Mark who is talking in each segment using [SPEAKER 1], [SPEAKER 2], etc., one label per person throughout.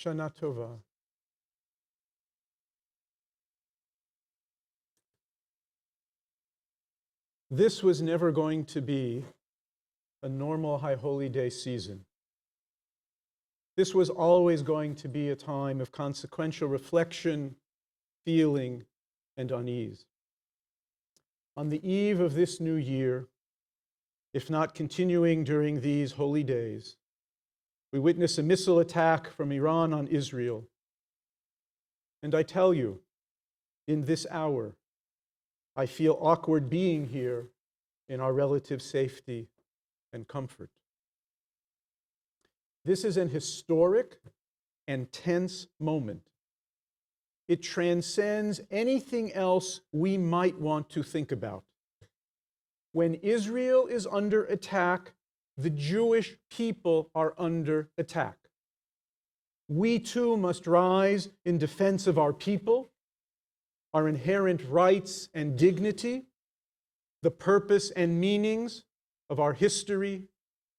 [SPEAKER 1] Shana Tova. This was never going to be a normal High Holy Day season. This was always going to be a time of consequential reflection, feeling, and unease. On the eve of this new year, if not continuing during these holy days, we witness a missile attack from Iran on Israel. And I tell you, in this hour, I feel awkward being here in our relative safety and comfort. This is an historic and tense moment. It transcends anything else we might want to think about. When Israel is under attack, the Jewish people are under attack. We too must rise in defense of our people, our inherent rights and dignity, the purpose and meanings of our history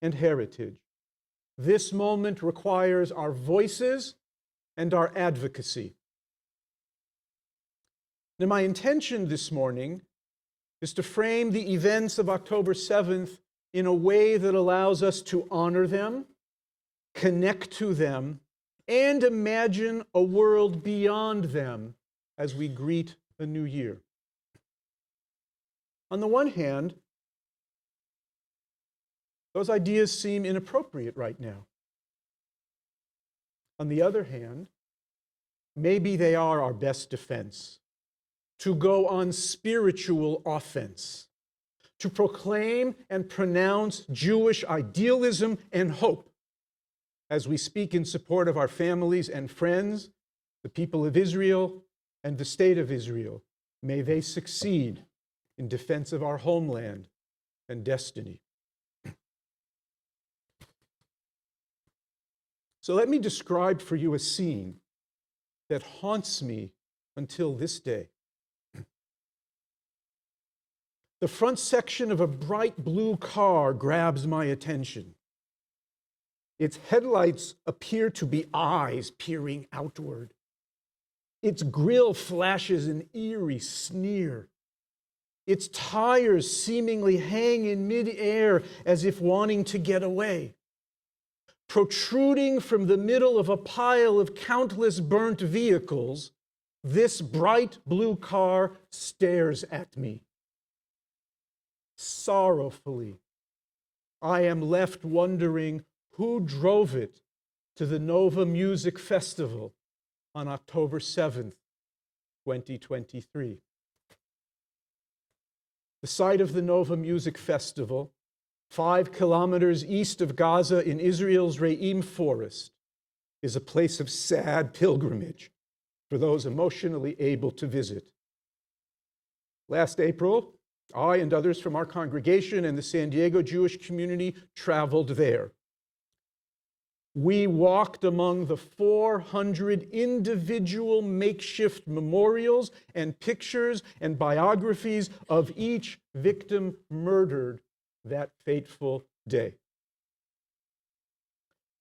[SPEAKER 1] and heritage. This moment requires our voices and our advocacy. Now, my intention this morning is to frame the events of October 7th in a way that allows us to honor them, connect to them, and imagine a world beyond them as we greet a new year. On the one hand, those ideas seem inappropriate right now. On the other hand, maybe they are our best defense, to go on spiritual offense, to proclaim and pronounce Jewish idealism and hope as we speak in support of our families and friends, the people of Israel and the state of Israel. May they succeed in defense of our homeland and destiny. So let me describe for you a scene that haunts me until this day. The front section of a bright blue car grabs my attention. Its headlights appear to be eyes peering outward. Its grille flashes an eerie sneer. Its tires seemingly hang in midair as if wanting to get away. Protruding from the middle of a pile of countless burnt vehicles, this bright blue car stares at me. Sorrowfully, I am left wondering who drove it to the Nova Music Festival on October 7th, 2023. The site of the Nova Music Festival, 5 kilometers east of Gaza in Israel's Re'im Forest, is a place of sad pilgrimage for those emotionally able to visit. Last April, I and others from our congregation and the San Diego Jewish community traveled there. We walked among the 400 individual makeshift memorials and pictures and biographies of each victim murdered that fateful day.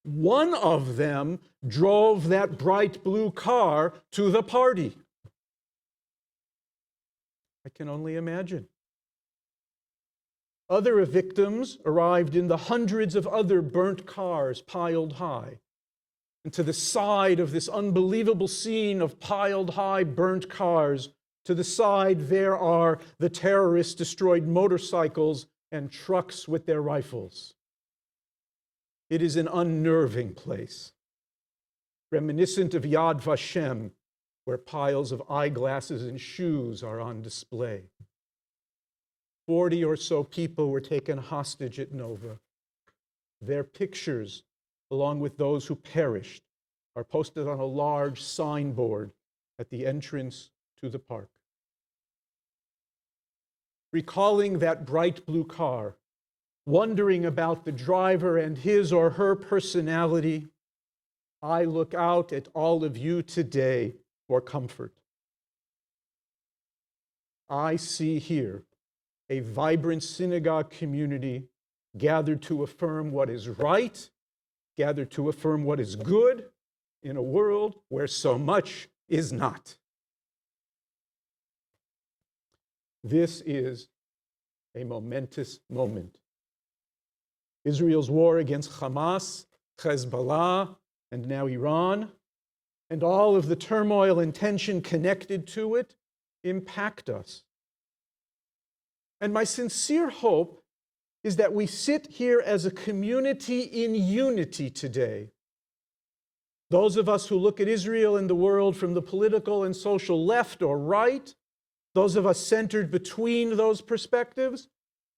[SPEAKER 1] One of them drove that bright blue car to the party. I can only imagine. Other victims arrived in the hundreds of other burnt cars piled high. And to the side of this unbelievable scene of piled high burnt cars, to the side there are the terrorists' destroyed motorcycles and trucks with their rifles. It is an unnerving place, reminiscent of Yad Vashem, where piles of eyeglasses and shoes are on display. 40 or so people were taken hostage at Nova. Their pictures, along with those who perished, are posted on a large signboard at the entrance to the park. Recalling that bright blue car, wondering about the driver and his or her personality, I look out at all of you today for comfort. I see here a vibrant synagogue community gathered to affirm what is right, gathered to affirm what is good, in a world where so much is not. This is a momentous moment. Israel's war against Hamas, Hezbollah, and now Iran, and all of the turmoil and tension connected to it impact us. And my sincere hope is that we sit here as a community in unity today. Those of us who look at Israel and the world from the political and social left or right, those of us centered between those perspectives,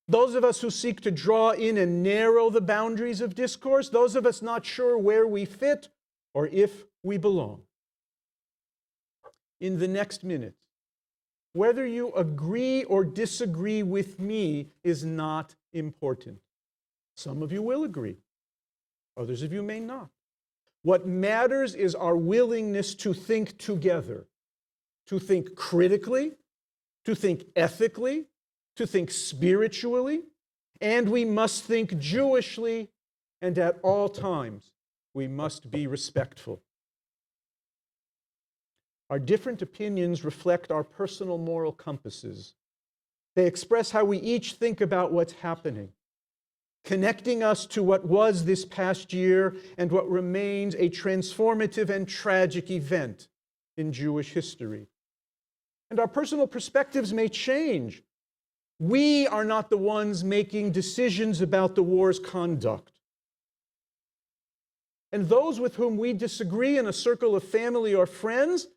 [SPEAKER 1] those of us who seek to draw in and narrow the boundaries of discourse, those of us not sure where we fit or if we belong. In the next minute, whether you agree or disagree with me is not important. Some of you will agree. Others of you may not. What matters is our willingness to think together, to think critically, to think ethically, to think spiritually, and we must think Jewishly, and at all times we must be respectful. Our different opinions reflect our personal moral compasses. They express how we each think about what's happening, connecting us to what was this past year and what remains a transformative and tragic event in Jewish history. And our personal perspectives may change. We are not the ones making decisions about the war's conduct. And those with whom we disagree in a circle of family or friends,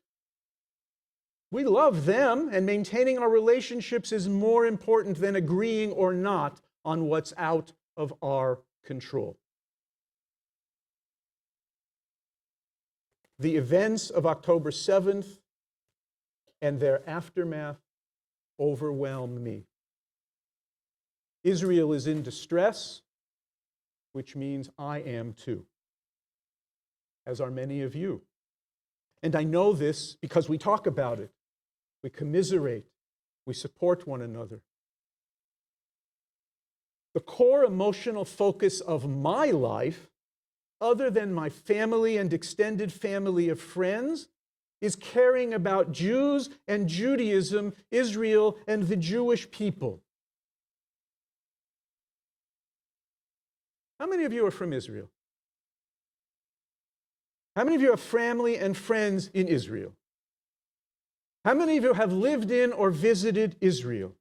[SPEAKER 1] we love them, and maintaining our relationships is more important than agreeing or not on what's out of our control. The events of October 7th and their aftermath overwhelm me. Israel is in distress, which means I am too, as are many of you. And I know this because we talk about it, we commiserate, we support one another. The core emotional focus of my life, other than my family and extended family of friends, is caring about Jews and Judaism, Israel and the Jewish people. How many of you are from Israel? How many of you have family and friends in Israel? How many of you have lived in or visited Israel?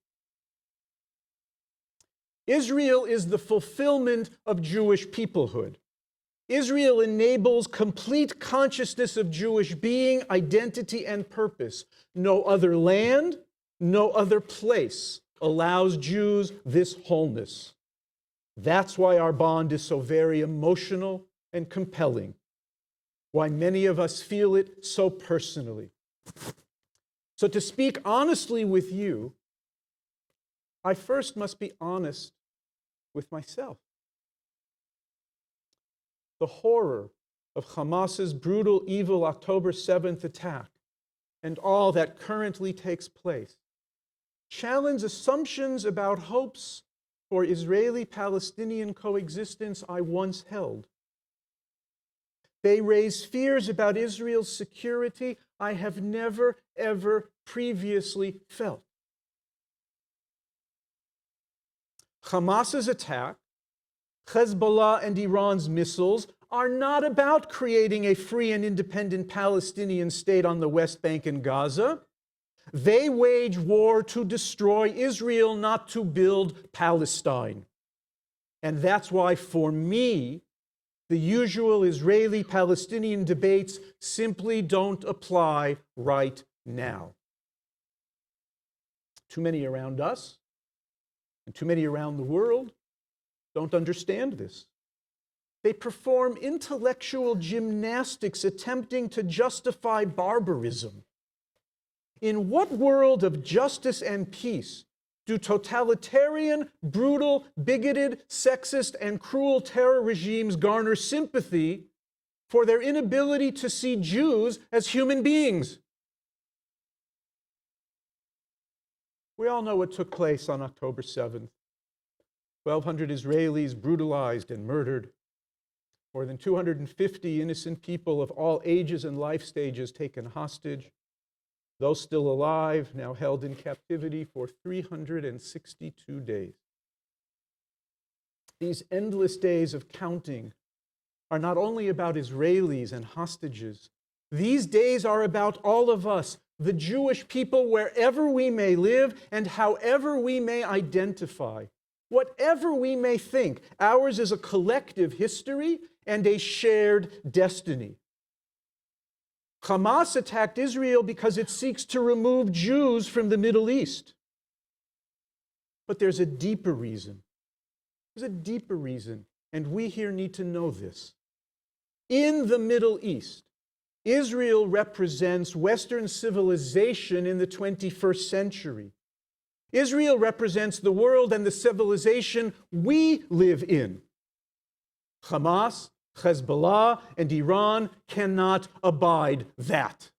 [SPEAKER 1] Israel is the fulfillment of Jewish peoplehood. Israel enables complete consciousness of Jewish being, identity, and purpose. No other land, no other place allows Jews this wholeness. That's why our bond is so very emotional and compelling, why many of us feel it so personally. So to speak honestly with you, I first must be honest with myself. The horror of Hamas's brutal, evil October 7th attack and all that currently takes place challenge assumptions about hopes for Israeli-Palestinian coexistence I once held. They raise fears about Israel's security I have never, ever previously felt. Hamas's attack, Hezbollah and Iran's missiles are not about creating a free and independent Palestinian state on the West Bank and Gaza. They wage war to destroy Israel, not to build Palestine. And that's why, for me, the usual Israeli-Palestinian debates simply don't apply right now. Too many around us, and too many around the world, don't understand this. They perform intellectual gymnastics attempting to justify barbarism. In what world of justice and peace do totalitarian, brutal, bigoted, sexist, and cruel terror regimes garner sympathy for their inability to see Jews as human beings? We all know what took place on October 7th. 1,200 Israelis brutalized and murdered. More than 250 innocent people of all ages and life stages taken hostage. Those still alive, now held in captivity for 362 days. These endless days of counting are not only about Israelis and hostages. These days are about all of us, the Jewish people, wherever we may live and however we may identify. Whatever we may think, ours is a collective history and a shared destiny. Hamas attacked Israel because it seeks to remove Jews from the Middle East. But there's a deeper reason. There's a deeper reason, and we here need to know this. In the Middle East, Israel represents Western civilization in the 21st century. Israel represents the world and the civilization we live in. Hamas, Hezbollah, and Iran cannot abide that.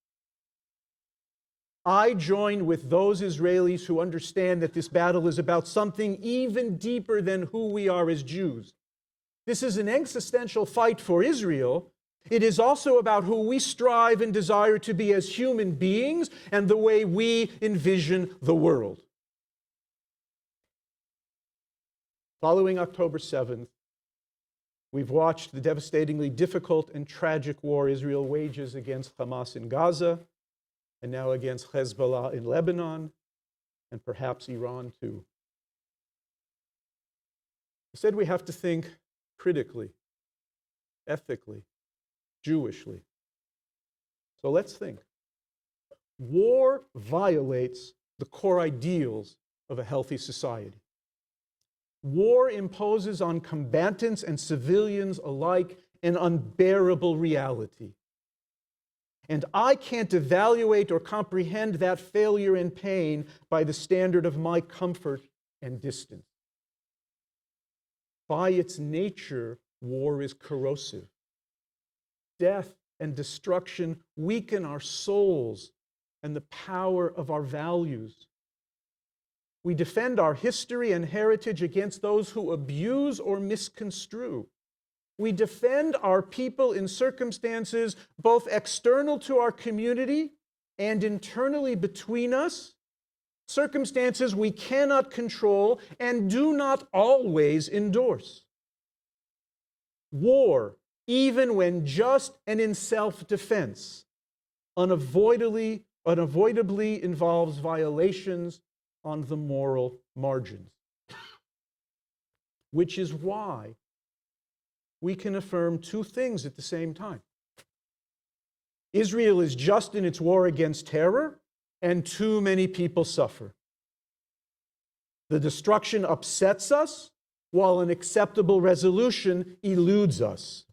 [SPEAKER 1] I join with those Israelis who understand that this battle is about something even deeper than who we are as Jews. This is an existential fight for Israel. It is also about who we strive and desire to be as human beings and the way we envision the world. Following October 7th, we've watched the devastatingly difficult and tragic war Israel wages against Hamas in Gaza, and now against Hezbollah in Lebanon, and perhaps Iran too. Instead, we have to think critically, ethically, Jewishly. So let's think. War violates the core ideals of a healthy society. War imposes on combatants and civilians alike an unbearable reality. And I can't evaluate or comprehend that failure and pain by the standard of my comfort and distance. By its nature, war is corrosive. Death and destruction weaken our souls and the power of our values. We defend our history and heritage against those who abuse or misconstrue. We defend our people in circumstances both external to our community and internally between us, circumstances we cannot control and do not always endorse. War, even when just and in self-defense, unavoidably involves violations on the moral margins. Which is why we can affirm two things at the same time. Israel is just in its war against terror, and too many people suffer. The destruction upsets us, while an acceptable resolution eludes us.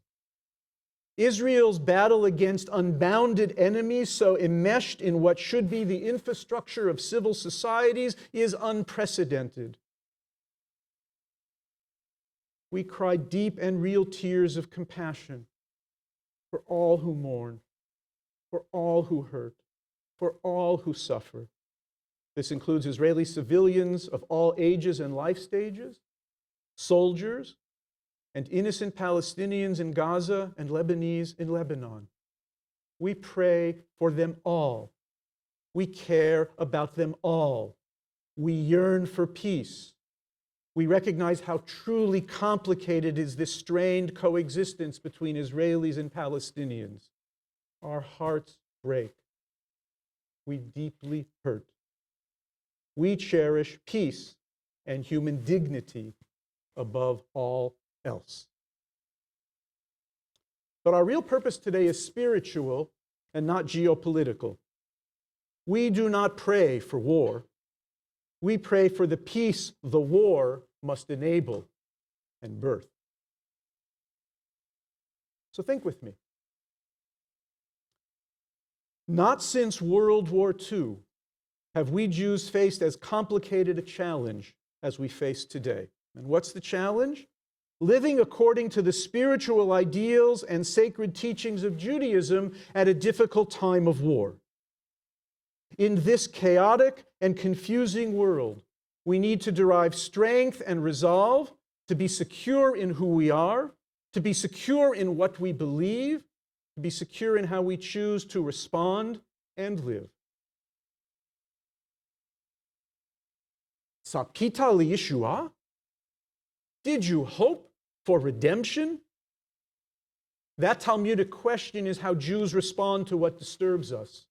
[SPEAKER 1] Israel's battle against unbounded enemies, so enmeshed in what should be the infrastructure of civil societies, is unprecedented. We cry deep and real tears of compassion for all who mourn, for all who hurt, for all who suffer. This includes Israeli civilians of all ages and life stages, soldiers, and innocent Palestinians in Gaza and Lebanese in Lebanon. We pray for them all. We care about them all. We yearn for peace. We recognize how truly complicated is this strained coexistence between Israelis and Palestinians. Our hearts break. We deeply hurt. We cherish peace and human dignity above all else. But our real purpose today is spiritual and not geopolitical. We do not pray for war. We pray for the peace the war must enable and birth. So think with me. Not since World War II have we Jews faced as complicated a challenge as we face today. And what's the challenge? Living according to the spiritual ideals and sacred teachings of Judaism at a difficult time of war. In this chaotic and confusing world, we need to derive strength and resolve to be secure in who we are, to be secure in what we believe, to be secure in how we choose to respond and live. Tzapita liyeshua? Did you hope for redemption? That Talmudic question is how Jews respond to what disturbs us.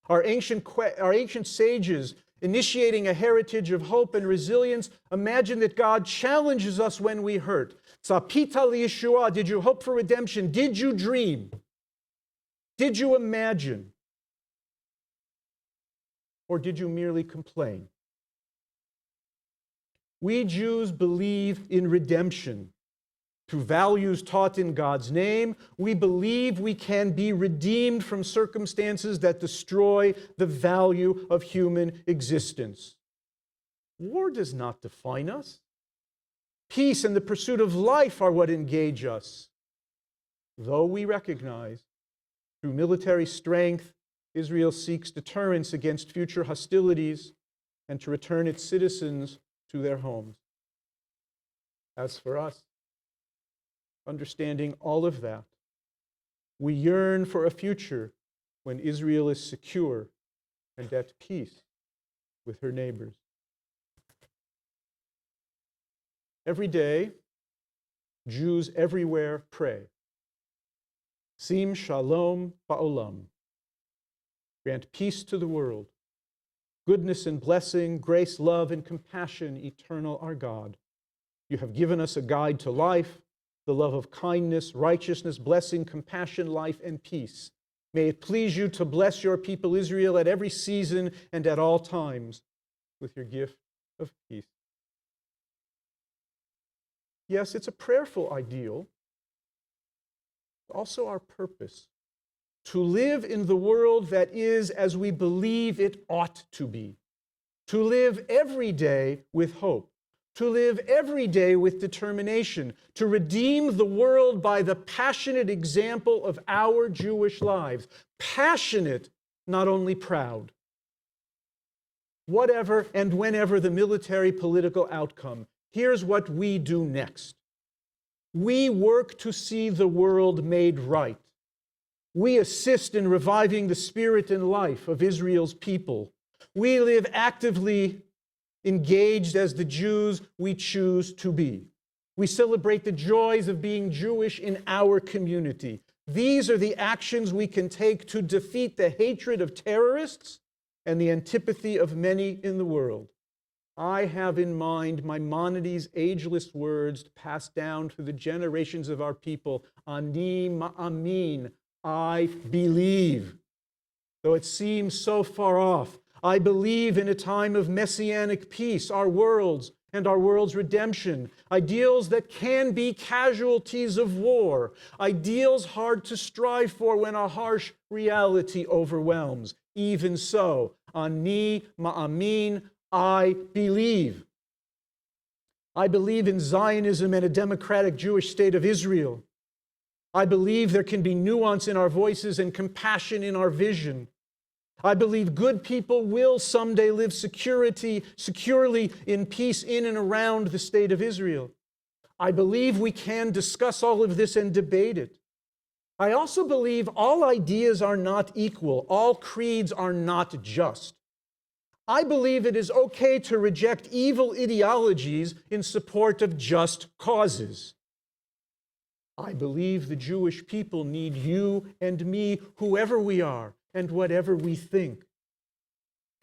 [SPEAKER 1] Our ancient sages, initiating a heritage of hope and resilience, imagine that God challenges us when we hurt. Tzapita liyeshua, did you hope for redemption? Did you dream? Did you imagine? Or did you merely complain? We Jews believe in redemption. Through values taught in God's name, we believe we can be redeemed from circumstances that destroy the value of human existence. War does not define us. Peace and the pursuit of life are what engage us. Though we recognize, through military strength, Israel seeks deterrence against future hostilities and to return its citizens to their homes. As for us, understanding all of that, we yearn for a future when Israel is secure and at peace with her neighbors. Every day, Jews everywhere pray, Sim shalom ba'olam. Grant peace to the world, goodness and blessing, grace, love, and compassion, eternal our God. You have given us a guide to life, the love of kindness, righteousness, blessing, compassion, life, and peace. May it please you to bless your people Israel at every season and at all times with your gift of peace. Yes, it's a prayerful ideal, but also our purpose, to live in the world that is as we believe it ought to be, to live every day with hope, to live every day with determination, to redeem the world by the passionate example of our Jewish lives. Passionate, not only proud. Whatever and whenever the military political outcome, here's what we do next. We work to see the world made right. We assist in reviving the spirit and life of Israel's people. We live actively engaged as the Jews we choose to be. We celebrate the joys of being Jewish in our community. These are the actions we can take to defeat the hatred of terrorists and the antipathy of many in the world. I have in mind Maimonides' ageless words passed down through the generations of our people, Ani ma'amin, I believe. Though it seems so far off, I believe in a time of messianic peace, our world's and our world's redemption, ideals that can be casualties of war, ideals hard to strive for when a harsh reality overwhelms. Even so, Ani ma'amin, I believe. I believe in Zionism and a democratic Jewish state of Israel. I believe there can be nuance in our voices and compassion in our vision. I believe good people will someday live securely in peace in and around the state of Israel. I believe we can discuss all of this and debate it. I also believe all ideas are not equal. All creeds are not just. I believe it is okay to reject evil ideologies in support of just causes. I believe the Jewish people need you and me, whoever we are, and whatever we think.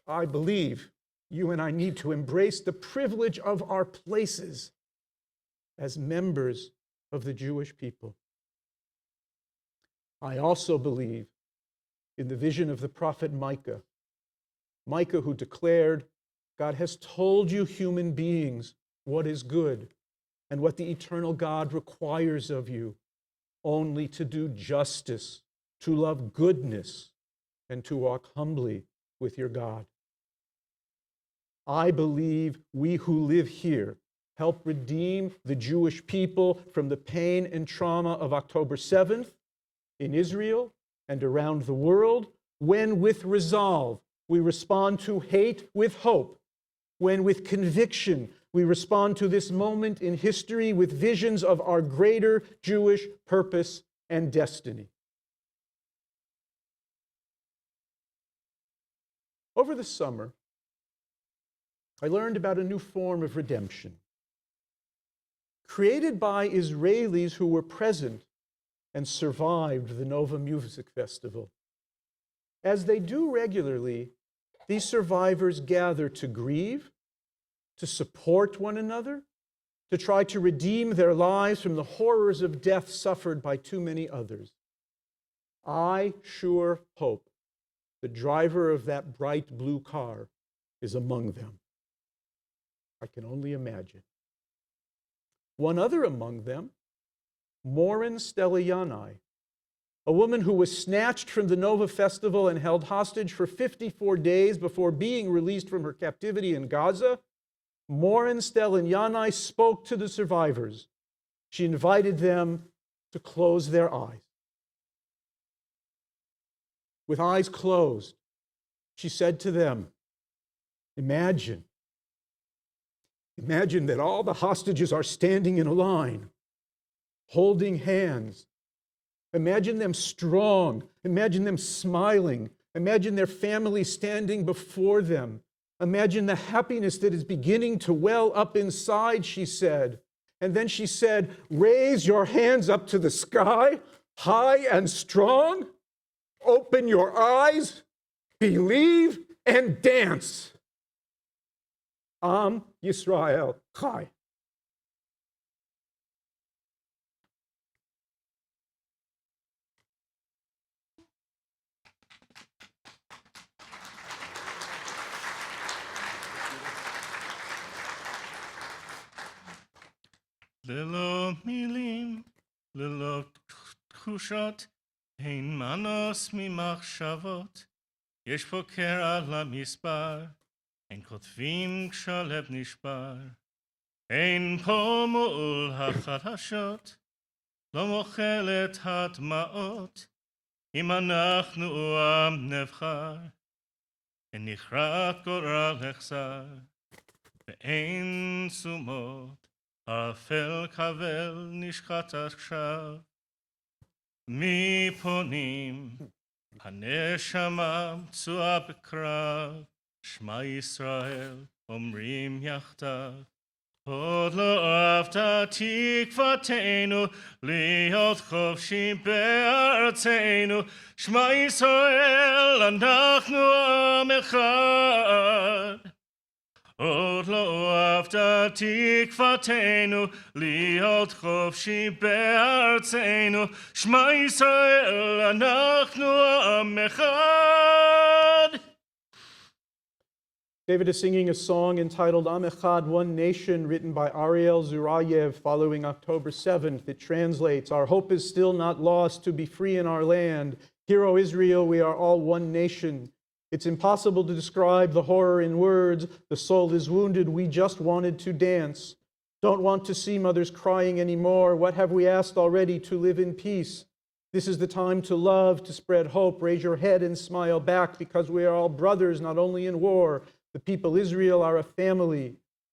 [SPEAKER 1] I believe you and I need to embrace the privilege of our places as members of the Jewish people. I also believe in the vision of the prophet Micah. Micah, who declared, God has told you human beings what is good and what the eternal God requires of you, only to do justice, to love goodness, and to walk humbly with your God. I believe we who live here help redeem the Jewish people from the pain and trauma of October 7th in Israel and around the world, when with resolve we respond to hate with hope, when with conviction We respond to this moment in history with visions of our greater Jewish purpose and destiny. Over the summer, I learned about a new form of redemption, created by Israelis who were present and survived the Nova Music Festival. As they do regularly, these survivors gather to grieve, to support one another, to try to redeem their lives from the horrors of death suffered by too many others. I sure hope the driver of that bright blue car is among them. I can only imagine. One other among them, Morin Steliani, a woman who was snatched from the Nova Festival and held hostage for 54 days before being released from her captivity in Gaza. Morin Steliani spoke to the survivors. She invited them to close their eyes. With eyes closed, she said to them, imagine that all the hostages are standing in a line, holding hands. Imagine them strong. Imagine them smiling. Imagine their family standing before them. Imagine the happiness that is beginning to well up inside, she said. And then she said, raise your hands up to the sky, high and strong. Open your eyes, believe, and dance. Am Yisrael Chai.
[SPEAKER 2] ללא מילים, ללא תחושות, אין מנוס ממחשבות. יש פה קרע למספר, אין כותבים כשהלב נשבר. אין פה מול החדשות, לא מוחל את הדמעות. אם אנחנו עם נבחר, אין נכרת גורל החזר, ואין תשומות. אפל כבל נשחט עכשיו, מי פונים? הנשמה פצועה בקרב, שמע ישראל אומרים יחדיו. עוד לא אהבת תקוותנו, להיות חופשי בארצנו. שמע ישראל, אנחנו עם אחד. עוד לא אהבת תקוותנו, להיות חופשי בארצנו. שמע ישראל, אנחנו עם אחד.
[SPEAKER 1] David is singing a song entitled Am Echad, One Nation, written by Ariel Zurayev following October 7th. It translates, our hope is still not lost to be free in our land. Hear, O Israel, we are all one nation. It's impossible to describe the horror in words. The soul is wounded. We just wanted to dance. Don't want to see mothers crying anymore. What have we asked already? To live in peace. This is the time to love, to spread hope. Raise your head and smile back, because we are all brothers, not only in war. The people Israel are a family.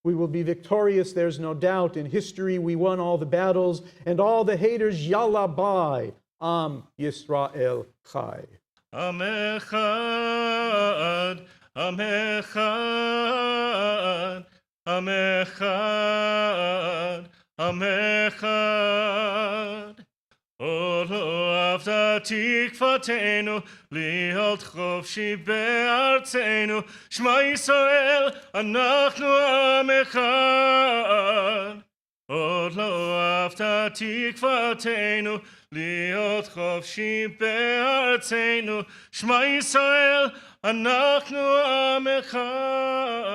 [SPEAKER 1] We will be victorious, there's no doubt. In history, we won all the battles, and all the haters, Jolla, bye. Am Yisrael Chai.
[SPEAKER 2] Am Echad, Am Echad, Am Echad, Am Echad. עוד לא אהבת תקוותנו, להיות חופשי בארצנו. שמע ישראל, אנחנו עם אחד. עוד לא אהבת תקוותנו, להיות חופשי בארצנו. שמע ישראל, אנחנו עם אחד.